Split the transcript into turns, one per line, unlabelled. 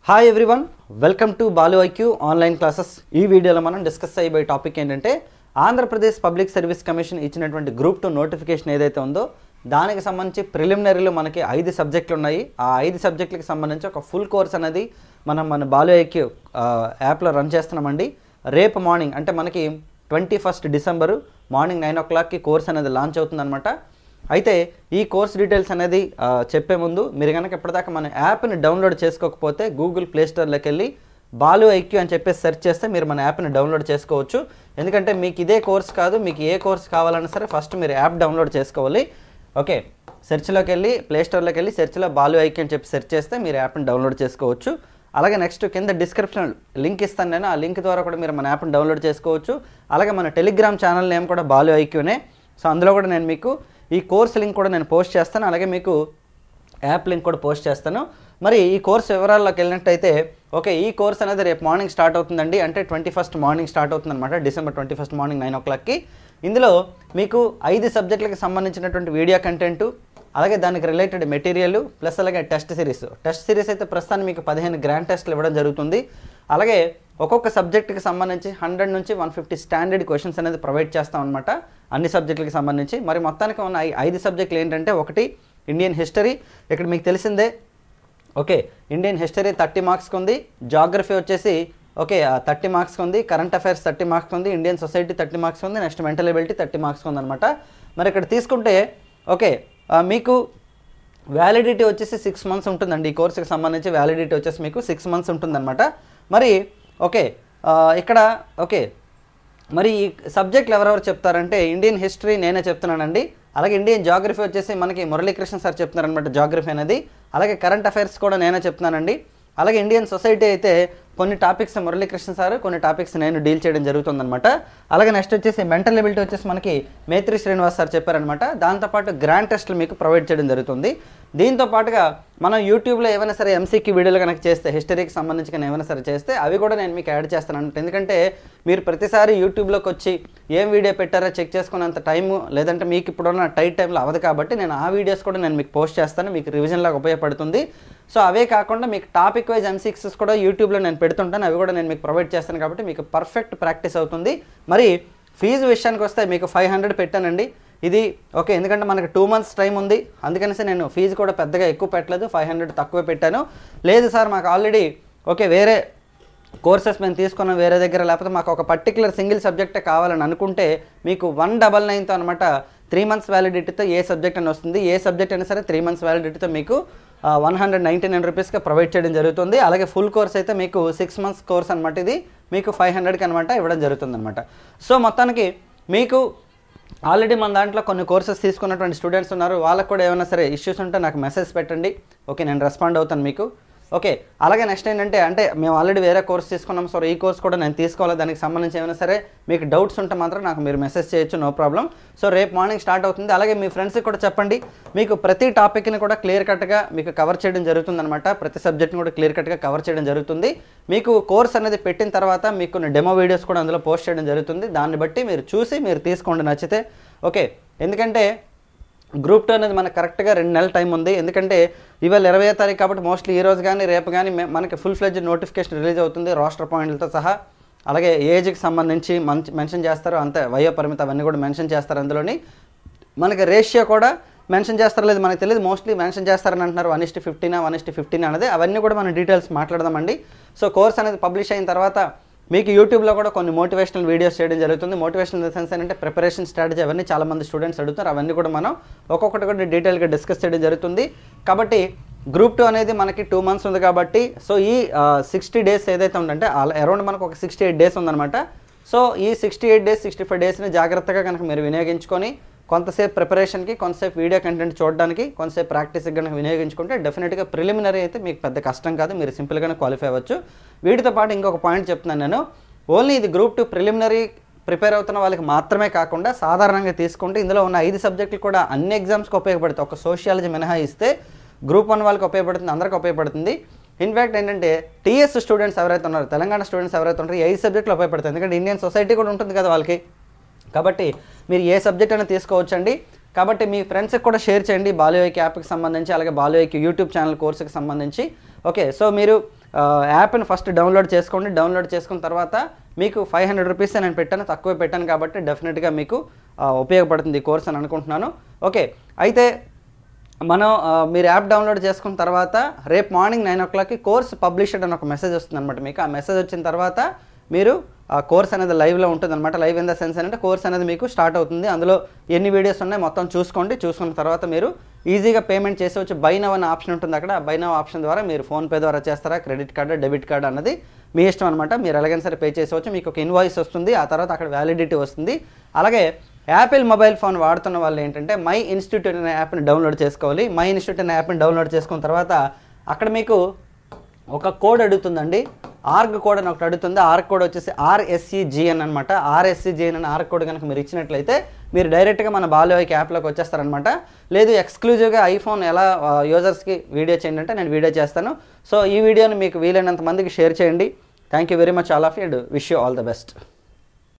Hi everyone, welcome to Balu IQ online classes. ఈ వీడియోలో మనం డిస్కస్ అయ్యే టాపిక్ ఏంటంటే ఆంధ్రప్రదేశ్ పబ్లిక్ సర్వీస్ కమిషన్ ఇచ్చినటువంటి గ్రూప్ 2 నోటిఫికేషన్ ఏదైతే ఉందో దానికి సంబంధించి ప్రిలిమినరీలో మనకి 5 సబ్జెక్టులు ఉన్నాయి. ఆ 5 సబ్జెక్టులకు సంబంధించి ఒక ఫుల్ కోర్స్ అనేది మన బాలు ఐక్యూ యాప్లో రన్ చేస్తున్నామండి. రేపు మార్నింగ్ అంటే మనకి 21 డిసెంబరు మార్నింగ్ 9 o'clockకి కోర్స్ అనేది లాంచ్ అవుతుందన్నమాట. అయితే ఈ కోర్స్ డీటెయిల్స్ అనేది చెప్పే ముందు మీరు కనుక ఇప్పటిదాకా మన యాప్ని డౌన్లోడ్ చేసుకోకపోతే గూగుల్ ప్లే స్టోర్లోకి వెళ్ళి బాలు ఐక్యూ అని చెప్పేసి సెర్చ్ చేస్తే మీరు మన యాప్ని డౌన్లోడ్ చేసుకోవచ్చు. ఎందుకంటే మీకు ఇదే కోర్స్ కాదు, మీకు ఏ కోర్స్ కావాలన్నా సరే ఫస్ట్ మీరు యాప్ డౌన్లోడ్ చేసుకోవాలి. ఓకే, సెర్చ్లోకి వెళ్ళి ప్లే స్టోర్లోకి వెళ్ళి సెర్చ్లో బాలు ఐక్యూ అని చెప్పి సెర్చ్ చేస్తే మీరు యాప్ని డౌన్లోడ్ చేసుకోవచ్చు. అలాగే నెక్స్ట్ కింద డిస్క్రిప్షన్ లింక్ ఇస్తాను నేను, ఆ లింక్ ద్వారా కూడా మీరు మన యాప్ని డౌన్లోడ్ చేసుకోవచ్చు. అలాగే మన టెలిగ్రామ్ ఛానల్ నేమ్ కూడా బాలు ఐక్యూనే. సో అందులో కూడా నేను మీకు ఈ కోర్స్ లింక్ కూడా నేను పోస్ట్ చేస్తాను, అలాగే మీకు యాప్ లింక్ కూడా పోస్ట్ చేస్తాను. మరి ఈ కోర్స్ వివరాల్లోకి వెళ్ళినట్టయితే ఓకే, ఈ కోర్స్ అనేది రేపు మార్నింగ్ స్టార్ట్ అవుతుందండి. అంటే 21 మార్నింగ్ స్టార్ట్ అవుతుంది అనమాట, డిసెంబర్ 21 మార్నింగ్ 9 o'clockకి. ఇందులో మీకు 5 సబ్జెక్టులకు సంబంధించినటువంటి వీడియో కంటెంటు, అలాగే దానికి రిలేటెడ్ మెటీరియల్ ప్లస్ అలాగే టెస్ట్ సిరీస్ అయితే ప్రస్తుతానికి మీకు 15 గ్రాండ్ టెస్ట్లు ఇవ్వడం జరుగుతుంది. అలాగే ఒక్కొక్క సబ్జెక్టుకి సంబంధించి 100 నుంచి 150 స్టాండర్డ్ క్వశ్చన్స్ అనేది ప్రొవైడ్ చేస్తాం అనమాట అన్ని సబ్జెక్టులకు సంబంధించి. మరి మొత్తానికి ఉన్న 5 సబ్జెక్టులు ఏంటంటే, ఒకటి ఇండియన్ హిస్టరీ, ఇక్కడ మీకు తెలిసిందే. ఓకే, ఇండియన్ హిస్టరీ 30 మార్క్స్కి ఉంది, జాగ్రఫీ వచ్చేసి ఓకే 30 మార్క్స్కి ఉంది, కరెంట్ అఫైర్స్ 30 మార్క్స్ ఉంది, ఇండియన్ సొసైటీ 30 మార్క్స్ ఉంది, నెక్స్ట్ మెంటల్ ఎబిలిటీ 30 మార్క్స్ ఉందన్నమాట. మరి ఇక్కడ తీసుకుంటే ఓకే మీకు వ్యాలిడిటీ వచ్చేసి 6 months ఉంటుందండి. ఈ కోర్సుకి సంబంధించి వ్యాలిడిటీ వచ్చేసి మీకు 6 months ఉంటుందన్నమాట. మరి ఓకే ఇక్కడ ఓకే మరి ఈ సబ్జెక్టులు ఎవరెవరు చెప్తారంటే, ఇండియన్ హిస్టరీ నేనే చెప్తున్నానండి. అలాగే ఇండియన్ జాగ్రఫీ వచ్చేసి మనకి మురళీకృష్ణ సార్ చెప్తున్నారనమాట జాగ్రఫీ అనేది. అలాగే కరెంట్ అఫైర్స్ కూడా నేనే చెప్తున్నానండి. అలాగే ఇండియన్ సొసైటీ అయితే కొన్ని టాపిక్స్ మురళీకృష్ణ సార్, కొన్ని టాపిక్స్ నేను డీల్ చేయడం జరుగుతుందన్నమాట. అలాగే నెక్స్ట్ వచ్చేసి మెంటల్ ఎబిలిటీ వచ్చేసి మనకి మేత్రి శ్రీనివాస్ సార్ చెప్పారనమాట. దాంతోపాటు గ్రాండ్ టెస్ట్లు మీకు ప్రొవైడ్ చేయడం జరుగుతుంది. దీంతో పాటుగా మనం యూట్యూబ్లో ఏమైనా సరే ఎంసీక్యూ వీడియోలు కనుక చేస్తే, హిస్టరీకి సంబంధించి కానీ ఏమైనా సరే చేస్తే అవి కూడా నేను మీకు యాడ్ చేస్తాను అన్నమాట. ఎందుకంటే మీరు ప్రతిసారి యూట్యూబ్లోకి వచ్చి ఏం వీడియో పెట్టారో చెక్ చేసుకునేంత టైము లేదంటే మీకు ఇప్పుడున్న టైట్ టైంలో అవ్వదు. కాబట్టి నేను ఆ వీడియోస్ కూడా నేను మీకు పోస్ట్ చేస్తాను, మీకు రివిజన్ లాగా ఉపయోగపడుతుంది. సో అవే కాకుండా మీకు టాపిక్ వైజ్ ఎంసీక్యూస్ కూడా యూట్యూబ్లో నేను పెడుతుంటాను, అవి కూడా నేను మీకు ప్రొవైడ్ చేస్తాను. కాబట్టి మీకు పర్ఫెక్ట్ ప్రాక్టీస్ అవుతుంది. మరి ఫీజు విషయానికి వస్తే మీకు 500 పెట్టానండి ఇది. ఓకే, ఎందుకంటే మనకు 2 months టైం ఉంది, అందుకనేసి నేను ఫీజు కూడా పెద్దగా ఎక్కువ పెట్టలేదు, 500 తక్కువే పెట్టాను. లేదు సార్ మాకు ఆల్రెడీ ఓకే వేరే కోర్సెస్ మేము తీసుకున్నాం వేరే దగ్గర, లేకపోతే మాకు ఒక పర్టికులర్ సింగిల్ సబ్జెక్టే కావాలని అనుకుంటే మీకు 199తో అనమాట 3 months వ్యాలిడిటీతో ఏ సబ్జెక్ట్ అని వస్తుంది. ఏ సబ్జెక్ట్ అయినా సరే 3 months వ్యాలిడిటీతో మీకు 199 రూపీస్గా ప్రొవైడ్ చేయడం జరుగుతుంది. అలాగే ఫుల్ కోర్స్ అయితే మీకు 6 months కోర్స్ అనమాట, ఇది మీకు 500కి అనమాట ఇవ్వడం జరుగుతుంది అనమాట. సో మొత్తానికి మీకు ఆల్రెడీ మన దాంట్లో కొన్ని కోర్సెస్ తీసుకున్నటువంటి స్టూడెంట్స్ ఉన్నారు, వాళ్ళకు కూడా ఏమైనా సరే ఇష్యూస్ ఉంటే నాకు మెసేజ్ పెట్టండి. ఓకే, నేను రెస్పాండ్ అవుతాను మీకు. ఓకే, అలాగే నెక్స్ట్ ఏంటంటే, అంటే మేము ఆల్రెడీ వేరే కోర్స్ తీసుకున్నాం, సో ఈ కోర్స్ కూడా నేను తీసుకోవాలి, దానికి సంబంధించి ఏమైనా సరే మీకు డౌట్స్ ఉంటే మాత్రం నాకు మీరు మెసేజ్ చేయొచ్చు, నో ప్రాబ్లం. సో రేపు మార్నింగ్ స్టార్ట్ అవుతుంది. అలాగే మీ ఫ్రెండ్స్కి కూడా చెప్పండి, మీకు ప్రతి టాపిక్ని కూడా క్లియర్ కట్గా మీకు కవర్ చేయడం జరుగుతుందన్నమాట. ప్రతి సబ్జెక్ట్ని కూడా క్లియర్ కట్గా కవర్ చేయడం జరుగుతుంది. మీకు కోర్స్ అనేది పెట్టిన తర్వాత మీకు కొన్ని డెమో వీడియోస్ కూడా అందులో పోస్ట్ చేయడం జరుగుతుంది. దాన్ని బట్టి మీరు చూసి మీరు తీసుకోండి నచ్చితే. ఓకే, ఎందుకంటే గ్రూప్ 2 అనేది మనకు కరెక్ట్గా 2 నెలల టైం ఉంది. ఎందుకంటే ఇవాళ 20వ తారీఖు కాబట్టి మోస్ట్లీ ఈ రోజు కానీ రేపు కానీ మనకి ఫుల్ ఫ్లెడ్జ్ నోటిఫికేషన్ రిలీజ్ అవుతుంది రోస్టర్ పాయింట్లతో సహా. అలాగే ఏజ్కి సంబంధించి మెన్షన్ చేస్తారు, అంతే వయో పరిమితి అవన్నీ కూడా మెన్షన్ చేస్తారు. అందులోని మనకి రేషియో కూడా మెన్షన్ చేస్తారో లేదు మనకు తెలియదు, మోస్ట్లీ మెన్షన్ చేస్తారని అంటున్నారు. 1:15 1:15 అనేది, అవన్నీ కూడా మనం డీటెయిల్స్ మాట్లాడదామండి. సో కోర్స్ అనేది పబ్లిష్ అయిన తర్వాత మీకు యూట్యూబ్లో కూడా కొన్ని మోటివేషనల్ వీడియోస్ చేయడం జరుగుతుంది. మోటివేషనల్ సెన్స్ ఏంటంటే ప్రిపరేషన్ స్ట్రాటజీ, అవన్నీ చాలామంది స్టూడెంట్స్ అడుగుతారు, అవన్నీ కూడా మనం ఒక్కొక్కటి కూడా డీటెయిల్గా డిస్కస్ చేయడం జరుగుతుంది. కాబట్టి గ్రూప్ 2 అనేది మనకి 2 months ఉంది కాబట్టి, సో ఈ 60 days ఏదైతే ఉందంటే అరౌండ్ మనకు ఒక 68 days ఉందన్నమాట. సో ఈ 68 days 65 daysని జాగ్రత్తగా కనుక మీరు వినియోగించుకొని కొంతసేపు ప్రిపరేషన్కి, కొంతసేపు వీడియో కంటెంట్ చూడడానికి, కొంతసేపు ప్రాక్టీస్కి కనుక వినియోగించుకుంటే డెఫినెట్గా ప్రిలిమినరీ అయితే మీకు పెద్ద కష్టం కాదు, మీరు సింపుల్గానే క్వాలిఫై అవ్వచ్చు. వీటితో పాటు ఇంకొక పాయింట్ చెప్తున్నాను నేను, ఓన్లీ ఇది గ్రూప్ 2 ప్రిలిమినరీ ప్రిపేర్ అవుతున్న వాళ్ళకి మాత్రమే కాకుండా సాధారణంగా తీసుకుంటే ఇందులో ఉన్న 5 సబ్జెక్టులు కూడా అన్ని ఎగ్జామ్స్కి ఉపయోగపడుతుంది. ఒక సోషియాలజీ మినహాయిస్తే గ్రూప్ 1 వాళ్ళకి ఉపయోగపడుతుంది, అందరికీ ఉపయోగపడుతుంది. ఇన్ఫ్యాక్ట్ ఏంటంటే టీఎస్ స్టూడెంట్స్ ఎవరైతే ఉన్నారో, తెలంగాణ స్టూడెంట్స్ ఎవరైతే ఉన్నారో 5 సబ్జెక్టులు ఉపయోగపడుతుంది. ఎందుకంటే ఇండియన్ సొసైటీ కూడా ఉంటుంది కదా వాళ్ళకి, కాబట్టి మీరు ఏ సబ్జెక్ట్ అయినా తీసుకోవచ్చండి. కాబట్టి మీ ఫ్రెండ్స్కి కూడా షేర్ చేయండి బాలు ఐక్యూ యాప్కి సంబంధించి, అలాగే బాలు ఐక్యూ యూట్యూబ్ ఛానల్ కోర్సుకి సంబంధించి. ఓకే, సో మీరు యాప్ని ఫస్ట్ డౌన్లోడ్ చేసుకోండి. డౌన్లోడ్ చేసుకున్న తర్వాత మీకు 500 రూపీస్ నేను పెట్టాను, తక్కువ పెట్టాను కాబట్టి డెఫినెట్గా మీకు ఉపయోగపడుతుంది ఈ కోర్స్ అని అనుకుంటున్నాను. ఓకే, అయితే మనం మీరు యాప్ డౌన్లోడ్ చేసుకున్న తర్వాత రేపు మార్నింగ్ 9 o'clockకి కోర్స్ పబ్లిష్డ్ అని ఒక మెసేజ్ వస్తుంది అనమాట. మీకు ఆ మెసేజ్ వచ్చిన తర్వాత మీరు ఆ కోర్స్ అనేది లైవ్లో ఉంటుంది అనమాట. లైవ్ ఇన్ ద సెన్స్ అంటే కోర్స్ అనేది మీకు స్టార్ట్ అవుతుంది. అందులో ఎన్ని వీడియోస్ ఉన్నాయి మొత్తం చూసుకోండి. చూసుకున్న తర్వాత మీరు ఈజీగా పేమెంట్ చేసేవచ్చు. బై నౌ అనే ఆప్షన్ ఉంటుంది అక్కడ. బై నౌ ఆప్షన్ ద్వారా మీరు ఫోన్పే ద్వారా చేస్తారా, క్రెడిట్ కార్డు, డెబిట్ కార్డు అన్నది మీ ఇష్టం అనమాట. మీరు ఎలాగైనా సరే పే చేసేవచ్చు. మీకు ఒక ఇన్వాయిస్ వస్తుంది, ఆ తర్వాత అక్కడ వ్యాలిడిటీ వస్తుంది. అలాగే యాపిల్ మొబైల్ ఫోన్ వాడుతున్న వాళ్ళు ఏంటంటే మై ఇన్స్టిట్యూట్ అనే యాప్ని డౌన్లోడ్ చేసుకోవాలి. మై ఇన్స్టిట్యూట్ అనే యాప్ని డౌన్లోడ్ చేసుకున్న తర్వాత అక్కడ మీకు ఒక కోడ్ అడుగుతుందండి. ఆర్గ్ కోడ్ అని ఒకటి అడుగుతుంది. ఆర్గ్ కోడ్ వచ్చేసి RSCGN అనమాట. RSCGN అని ఆర్గ్ కోడ్ కనుక మీరు ఇచ్చినట్లయితే మీరు డైరెక్ట్గా మన బాలుఐకి యాప్లోకి వచ్చేస్తారనమాట. లేదు ఎక్స్క్లూజివ్గా ఐఫోన్ ఎలా యూజర్స్కి వీడియో చేయండి అంటే నేను వీడియో చేస్తాను. సో ఈ వీడియోని మీకు వీలైనంత మందికి షేర్ చేయండి. Thank you very much all of you and wish you all the best.